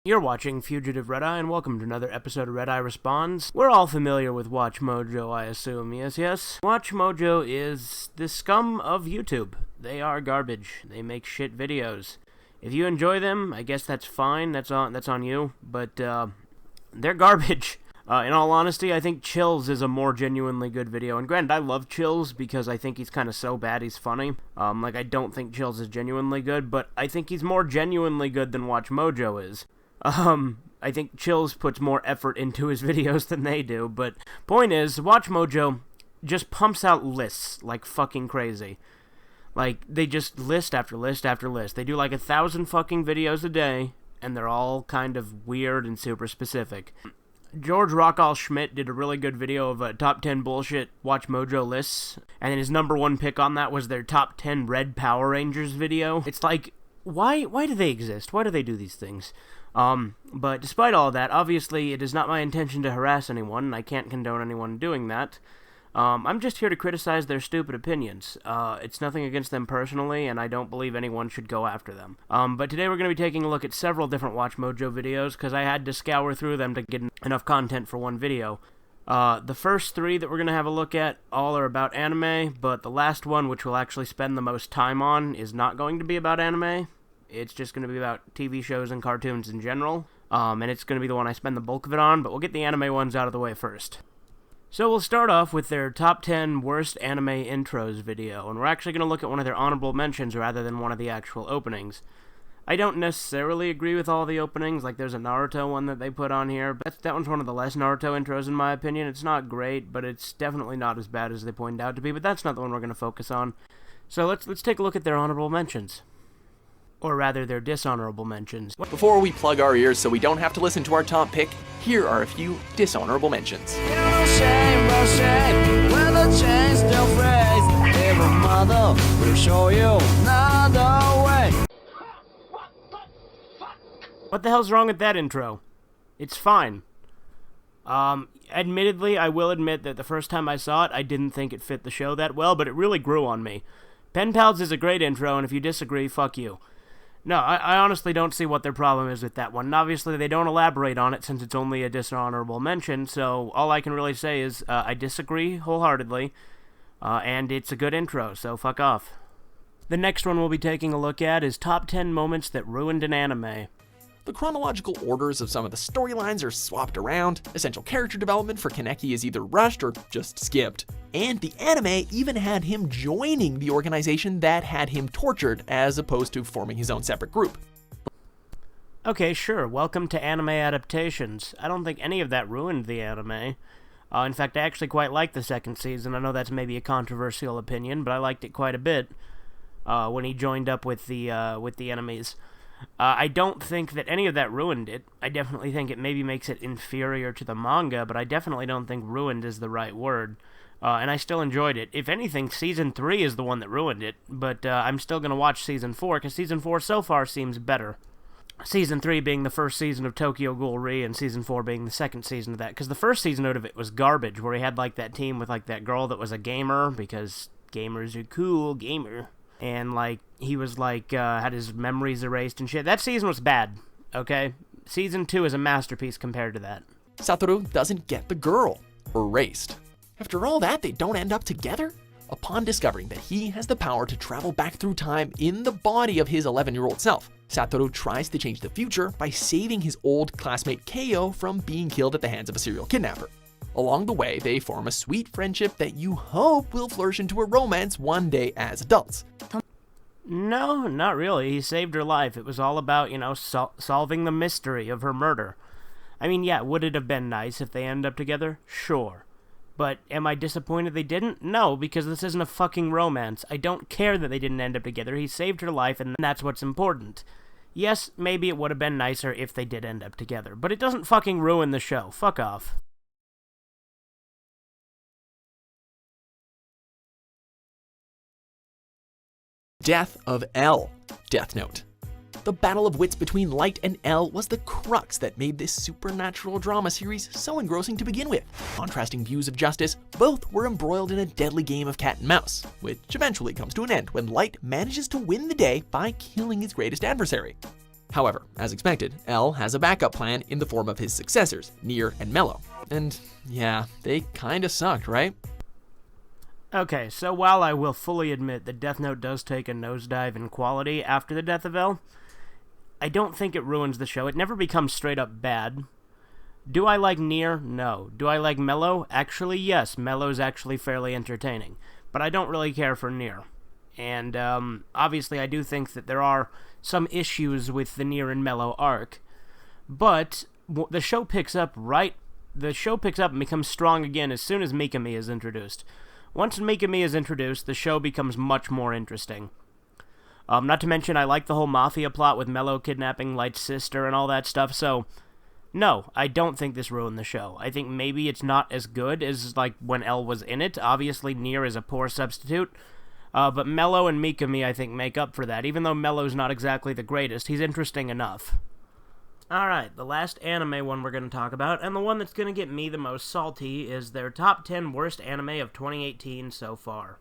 You're watching Fugitive Redeye, and welcome to another episode of Redeye Responds. We're all familiar with WatchMojo, I assume, yes? WatchMojo is the scum of YouTube. They are garbage. They make shit videos. If you enjoy them, I guess that's fine, that's on you, but they're garbage. In all honesty, I think Chills is a more genuinely good video, and granted, I love Chills because I think he's kind of so bad he's funny. I don't think Chills is genuinely good, but I think he's more genuinely good than WatchMojo is. I think Chills puts more effort into his videos than they do, but point is, WatchMojo just pumps out lists like fucking crazy. Like, they just list after list after list. They do like 1,000 fucking videos a day, and they're all kind of weird and super specific. George Rockall Schmidt did a really good video of top 10 bullshit WatchMojo lists, and then his #1 pick on that was their top 10 Red Power Rangers video. It's like, why do they exist? Why do they do these things? But despite all that, obviously it is not my intention to harass anyone, and I can't condone anyone doing that. I'm just here to criticize their stupid opinions. It's nothing against them personally, and I don't believe anyone should go after them. But today we're going to be taking a look at several different WatchMojo videos, because I had to scour through them to get enough content for one video. The first 3 that we're going to have a look at all are about anime, but the last one, which we'll actually spend the most time on, is not going to be about anime. It's just going to be about TV shows and cartoons in general, and it's going to be the one I spend the bulk of it on, but we'll get the anime ones out of the way first. So we'll start off with their top 10 worst anime intros video, and we're actually going to look at one of their honorable mentions rather than one of the actual openings. I don't necessarily agree with all the openings, like there's a Naruto one that they put on here, but that one's one of the less Naruto intros in my opinion. It's not great, but it's definitely not as bad as they pointed out to be, but that's not the one we're going to focus on. So let's take a look at their honorable mentions. Or rather, their dishonorable mentions. Before we plug our ears so we don't have to listen to our top pick, here are a few dishonorable mentions. What the hell's wrong with that intro? It's fine. Admittedly, I will admit that the first time I saw it, I didn't think it fit the show that well, but it really grew on me. Pen Pals is a great intro, and if you disagree, fuck you. No, I honestly don't see what their problem is with that one. And obviously, they don't elaborate on it since it's only a dishonorable mention, so all I can really say is I disagree wholeheartedly, and it's a good intro, so fuck off. The next one we'll be taking a look at is top 10 moments that ruined an anime. The chronological orders of some of the storylines are swapped around, essential character development for Kaneki is either rushed or just skipped, and the anime even had him joining the organization that had him tortured as opposed to forming his own separate group. Okay, sure, welcome to anime adaptations. I don't think any of that ruined the anime. In fact, I actually quite liked the second season. I know that's maybe a controversial opinion, but I liked it quite a bit when he joined up with the enemies. I don't think that any of that ruined it. I definitely think it maybe makes it inferior to the manga, but I definitely don't think ruined is the right word. And I still enjoyed it. If anything, Season 3 is the one that ruined it, but I'm still going to watch Season 4, because Season 4 so far seems better. Season 3 being the first season of Tokyo Ghoul Re, and Season 4 being the second season of that, because the first season out of it was garbage, where he had like that team with like that girl that was a gamer, because gamers are cool, gamer. And, like, he was, like, had his memories erased and shit. That season was bad, okay? Season 2 is a masterpiece compared to that. Satoru doesn't get the girl erased. After all that, they don't end up together? Upon discovering that he has the power to travel back through time in the body of his 11-year-old self, Satoru tries to change the future by saving his old classmate Keio from being killed at the hands of a serial kidnapper. Along the way, they form a sweet friendship that you hope will flourish into a romance one day as adults. No, not really. He saved her life. It was all about, solving the mystery of her murder. I mean, yeah, would it have been nice if they ended up together? Sure. But am I disappointed they didn't? No, because this isn't a fucking romance. I don't care that they didn't end up together. He saved her life, and that's what's important. Yes, maybe it would have been nicer if they did end up together, but it doesn't fucking ruin the show. Fuck off. Death of L. Death Note. The battle of wits between Light and L was the crux that made this supernatural drama series so engrossing to begin with. Contrasting views of justice, both were embroiled in a deadly game of cat and mouse, which eventually comes to an end when Light manages to win the day by killing his greatest adversary. However, as expected, L has a backup plan in the form of his successors, Near and Mellow. And yeah, they kinda sucked, right? Okay, so while I will fully admit that Death Note does take a nosedive in quality after the death of L, I don't think it ruins the show. It never becomes straight up bad. Do I like Near? No. Do I like Mellow? Actually, yes. Mellow's actually fairly entertaining. But I don't really care for Near. And, obviously I do think that there are some issues with the Near and Mellow arc. But the show picks up and becomes strong again as soon as Mikami is introduced. Once Mikami is introduced, the show becomes much more interesting. Not to mention, I like the whole mafia plot with Mellow kidnapping Light's sister and all that stuff, so no, I don't think this ruined the show. I think maybe it's not as good as, like, when L was in it. Obviously, Near is a poor substitute, but Mellow and Mikami, I think, make up for that. Even though Mellow's not exactly the greatest, he's interesting enough. Alright, the last anime one we're going to talk about, and the one that's going to get me the most salty, is their top 10 worst anime of 2018 so far.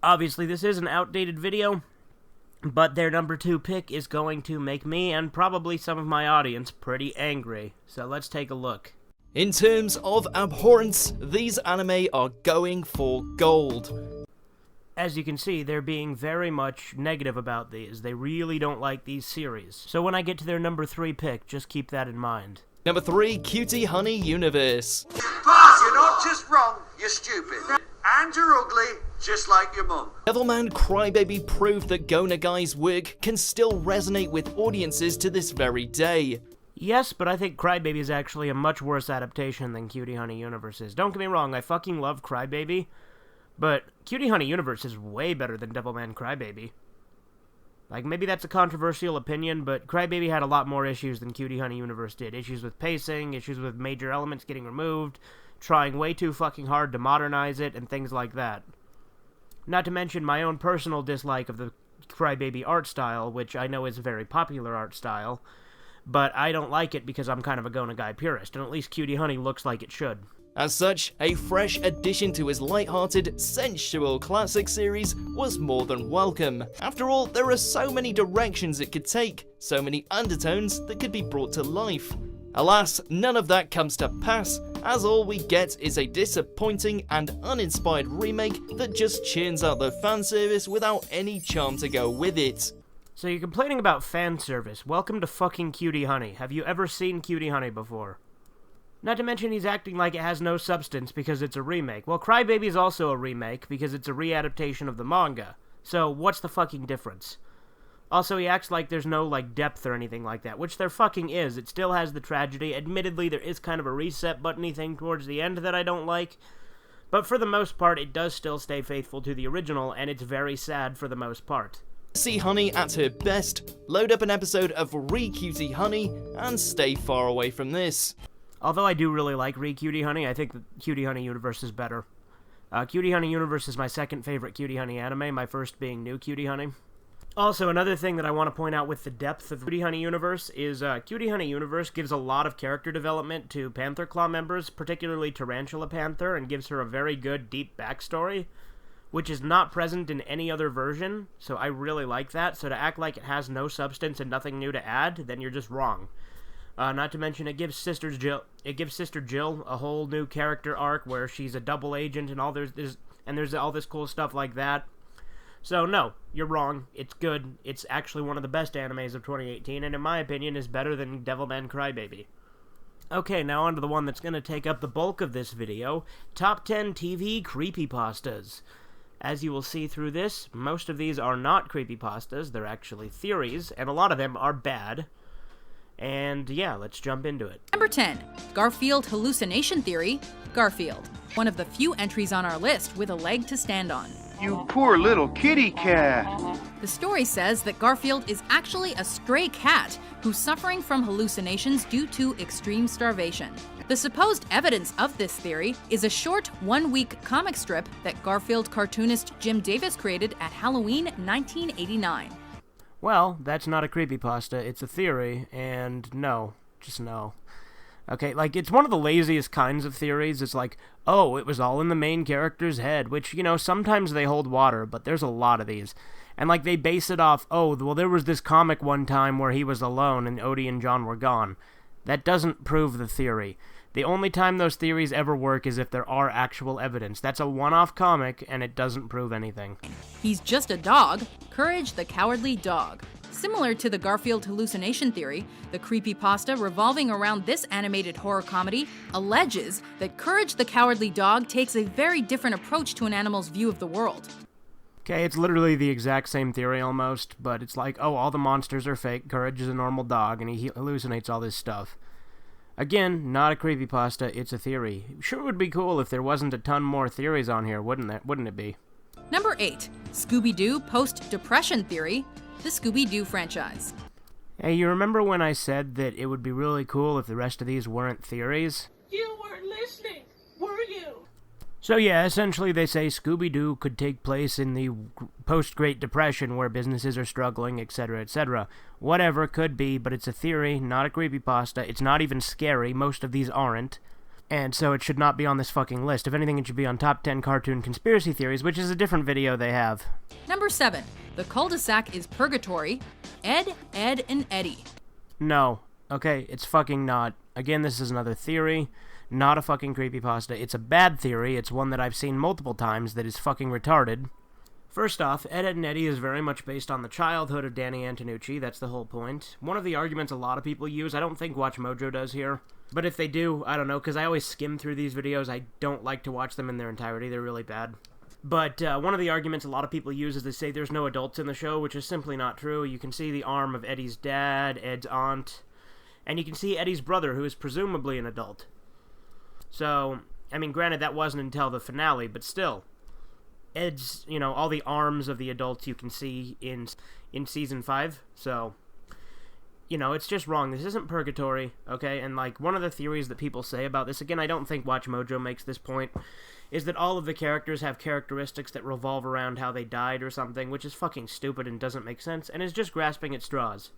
Obviously, this is an outdated video, but their number 2 pick is going to make me, and probably some of my audience, pretty angry. So let's take a look. In terms of abhorrence, these anime are going for gold. As you can see, they're being very much negative about these. They really don't like these series. So when I get to their number 3 pick, just keep that in mind. Number 3, Cutie Honey Universe. Bart, you're not just wrong, you're stupid. And you're ugly, just like your mum. Devilman Crybaby proved that Go Nagai's work can still resonate with audiences to this very day. Yes, but I think Crybaby is actually a much worse adaptation than Cutie Honey Universe is. Don't get me wrong, I fucking love Crybaby, but Cutie Honey Universe is way better than Devilman Crybaby. Like, maybe that's a controversial opinion, but Crybaby had a lot more issues than Cutie Honey Universe did. Issues with pacing, issues with major elements getting removed, trying way too fucking hard to modernize it, and things like that. Not to mention my own personal dislike of the Crybaby art style, which I know is a very popular art style, but I don't like it because I'm kind of a Go Nagai purist, and at least Cutie Honey looks like it should. As such, a fresh addition to his light-hearted, sensual classic series was more than welcome. After all, there are so many directions it could take, so many undertones that could be brought to life. Alas, none of that comes to pass, as all we get is a disappointing and uninspired remake that just churns out the fanservice without any charm to go with it. So you're complaining about fan service. Welcome to fucking Cutie Honey. Have you ever seen Cutie Honey before? Not to mention he's acting like it has no substance because it's a remake. Well, Crybaby is also a remake because it's a readaptation of the manga. So what's the fucking difference? Also, he acts like there's no, like, depth or anything like that, which there fucking is. It still has the tragedy. Admittedly, there is kind of a reset button-y thing towards the end that I don't like. But for the most part, it does still stay faithful to the original, and it's very sad for the most part. See Honey at her best, load up an episode of Re-Cutie Honey, and stay far away from this. Although I do really like Re-Cutie Honey, I think the Cutie Honey Universe is better. Cutie Honey Universe is my second favorite Cutie Honey anime, my first being New Cutie Honey. Also, another thing that I want to point out with the depth of Cutie Honey Universe is Cutie Honey Universe gives a lot of character development to Panther Claw members, particularly Tarantula Panther, and gives her a very good, deep backstory, which is not present in any other version, so I really like that. So to act like it has no substance and nothing new to add, then you're just wrong. Not to mention, it gives Sister Jill a whole new character arc where she's a double agent and there's all this cool stuff like that. So no, you're wrong. It's good. It's actually one of the best animes of 2018, and in my opinion is better than Devilman Crybaby. Okay, now on to the one that's going to take up the bulk of this video, Top 10 TV Creepypastas. As you will see through this, most of these are not creepypastas, they're actually theories, and a lot of them are bad. And yeah, let's jump into it. Number 10. Garfield hallucination theory, Garfield. One of the few entries on our list with a leg to stand on. You poor little kitty cat. The story says that Garfield is actually a stray cat who's suffering from hallucinations due to extreme starvation. The supposed evidence of this theory is a short, one-week comic strip that Garfield cartoonist Jim Davis created at Halloween 1989. Well, that's not a creepypasta, it's a theory, and no, just no. Okay, like, it's one of the laziest kinds of theories. It's like, oh, it was all in the main character's head, which, you know, sometimes they hold water, but there's a lot of these. And, like, they base it off, oh, well, there was this comic one time where he was alone and Odie and John were gone. That doesn't prove the theory. The only time those theories ever work is if there are actual evidence. That's a one-off comic, and it doesn't prove anything. He's just a dog. Courage the Cowardly Dog. Similar to the Garfield hallucination theory, the creepypasta revolving around this animated horror comedy alleges that Courage the Cowardly Dog takes a very different approach to an animal's view of the world. Okay, it's literally the exact same theory almost, but it's like, oh, all the monsters are fake, Courage is a normal dog, and he hallucinates all this stuff. Again, not a creepypasta, it's a theory. Sure would be cool if there wasn't a ton more theories on here, wouldn't it be? Number 8. Scooby-Doo Post-Depression Theory, the Scooby-Doo franchise. Hey, you remember when I said that it would be really cool if the rest of these weren't theories? You weren't listening, were you? So yeah, essentially they say Scooby-Doo could take place in the post-Great Depression where businesses are struggling, etc., etc. Whatever, could be, but it's a theory, not a creepypasta. It's not even scary, most of these aren't. And so it should not be on this fucking list. If anything, it should be on top 10 cartoon conspiracy theories, which is a different video they have. Number 7. The cul-de-sac is purgatory. Ed, Edd, and Eddy. No. Okay, it's fucking not. Again, this is another theory. Not a fucking creepypasta. It's a bad theory. It's one that I've seen multiple times that is fucking retarded. First off, Ed, Edd, and Eddy is very much based on the childhood of Danny Antonucci. That's the whole point. One of the arguments a lot of people use, I don't think WatchMojo does here. But if they do, I don't know, because I always skim through these videos. I don't like to watch them in their entirety. They're really bad. But one of the arguments a lot of people use is they say there's no adults in the show, which is simply not true. You can see the arm of Eddie's dad, Ed's aunt, and you can see Eddie's brother, who is presumably an adult. So, I mean, granted, that wasn't until the finale, but still. Ed's, all the arms of the adults you can see in Season 5, so, it's just wrong. This isn't purgatory, okay? And, one of the theories that people say about this, again, I don't think WatchMojo makes this point, is that all of the characters have characteristics that revolve around how they died or something, which is fucking stupid and doesn't make sense, and is just grasping at straws.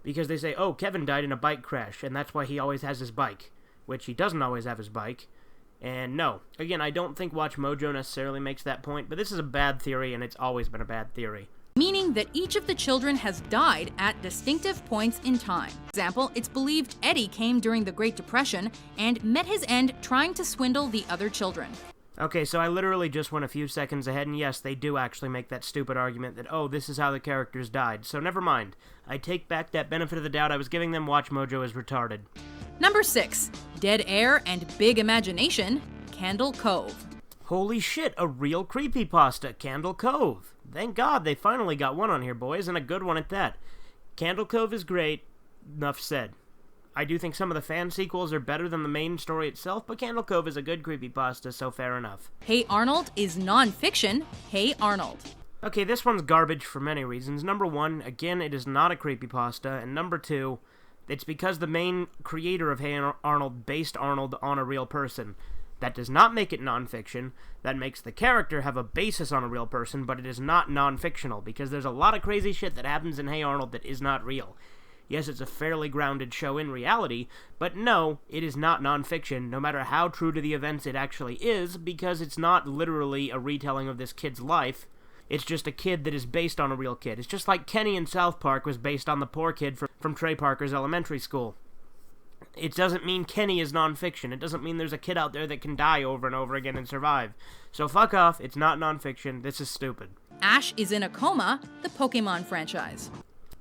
Because they say, oh, Kevin died in a bike crash, and that's why he always has his bike. Which he doesn't always have his bike. And no, again, I don't think WatchMojo necessarily makes that point, but this is a bad theory, and it's always been a bad theory. Meaning that each of the children has died at distinctive points in time. For example, it's believed Eddie came during the Great Depression and met his end trying to swindle the other children. Okay, so I literally just went a few seconds ahead, and yes, they do actually make that stupid argument that, oh, this is how the characters died. So never mind. I take back that benefit of the doubt I was giving them. WatchMojo is retarded. Number 6. Dead Air and Big Imagination, Candle Cove. Holy shit, a real creepypasta, Candle Cove. Thank God they finally got one on here, boys, and a good one at that. Candle Cove is great. Enough said. I do think some of the fan sequels are better than the main story itself, but Candle Cove is a good creepypasta, so fair enough. Hey Arnold is non-fiction. Hey Arnold. Okay, this one's garbage for many reasons. Number 1, again, it is not a creepypasta, and number 2, it's because the main creator of Hey Arnold based Arnold on a real person. That does not make it non-fiction. That makes the character have a basis on a real person, but it is not non-fictional, because there's a lot of crazy shit that happens in Hey Arnold that is not real. Yes, it's a fairly grounded show in reality, but no, it is not non-fiction, no matter how true to the events it actually is, because it's not literally a retelling of this kid's life. It's just a kid that is based on a real kid. It's just like Kenny in South Park was based on the poor kid from Trey Parker's elementary school. It doesn't mean Kenny is nonfiction. It doesn't mean there's a kid out there that can die over and over again and survive. So fuck off, it's not nonfiction, this is stupid. Ash is in a Coma, the Pokemon franchise.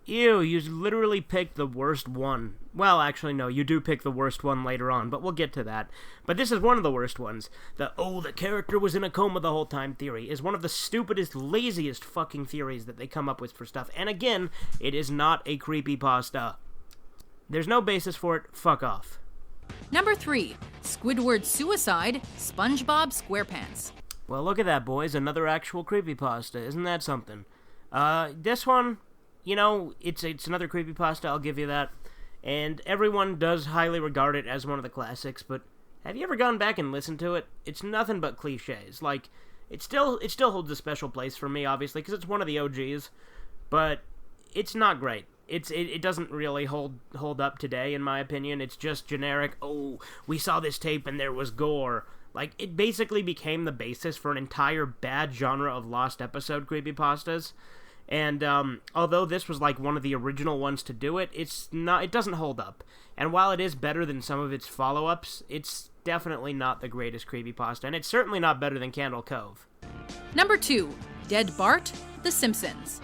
Ew, you literally picked the worst one. Well, actually, no, you do pick the worst one later on, but we'll get to that. But this is one of the worst ones. The character was in a coma the whole time theory is one of the stupidest, laziest fucking theories that they come up with for stuff. And again, it is not a creepypasta. There's no basis for it, fuck off. Number 3, Squidward Suicide, Spongebob Squarepants. Well, look at that, boys, another actual creepypasta, isn't that something? This one... it's another creepypasta, I'll give you that. And everyone does highly regard it as one of the classics, but have you ever gone back and listened to it? It's nothing but cliches. It still holds a special place for me, obviously, because it's one of the OGs, but it's not great. It doesn't really hold up today, in my opinion. It's just generic, we saw this tape and there was gore. It basically became the basis for an entire bad genre of lost episode creepypastas. And although this was like one of the original ones to do it, it doesn't hold up. And while it is better than some of its follow-ups, it's definitely not the greatest creepypasta, and it's certainly not better than Candle Cove. Number 2, Dead Bart, The Simpsons.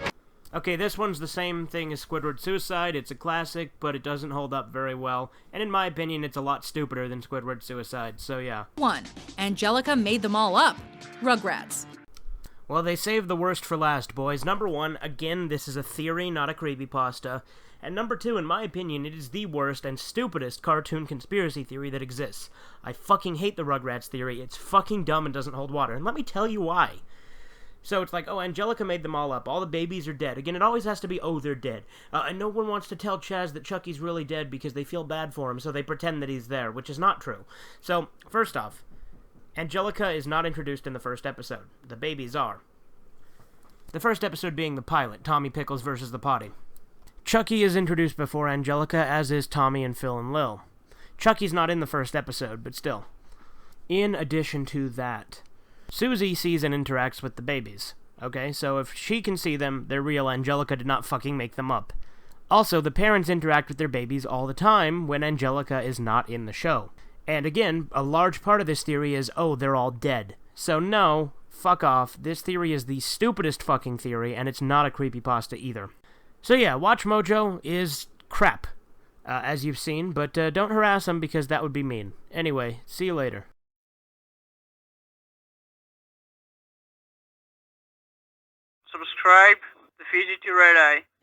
Okay, this one's the same thing as Squidward Suicide. It's a classic, but it doesn't hold up very well. And in my opinion, it's a lot stupider than Squidward Suicide, so yeah. 1, Angelica Made Them All Up, Rugrats. Well, they saved the worst for last, boys. Number 1, again, this is a theory, not a creepypasta. And number 2, in my opinion, it is the worst and stupidest cartoon conspiracy theory that exists. I fucking hate the Rugrats theory. It's fucking dumb and doesn't hold water. And let me tell you why. So it's like, oh, Angelica made them all up. All the babies are dead. Again, it always has to be, oh, they're dead. And no one wants to tell Chaz that Chucky's really dead because they feel bad for him, so they pretend that he's there, which is not true. So, first off, Angelica is not introduced in the first episode. The babies are. The first episode being the pilot, Tommy Pickles versus the Potty. Chucky is introduced before Angelica, as is Tommy and Phil and Lil. Chucky's not in the first episode, but still. In addition to that, Susie sees and interacts with the babies. Okay, so if she can see them, they're real. Angelica did not fucking make them up. Also, the parents interact with their babies all the time when Angelica is not in the show. And again, a large part of this theory is, oh, they're all dead. So no, fuck off. This theory is the stupidest fucking theory, and it's not a creepypasta either. So yeah, WatchMojo is crap, as you've seen, but don't harass them because that would be mean. Anyway, see you later. Subscribe to Fugitive Redeye.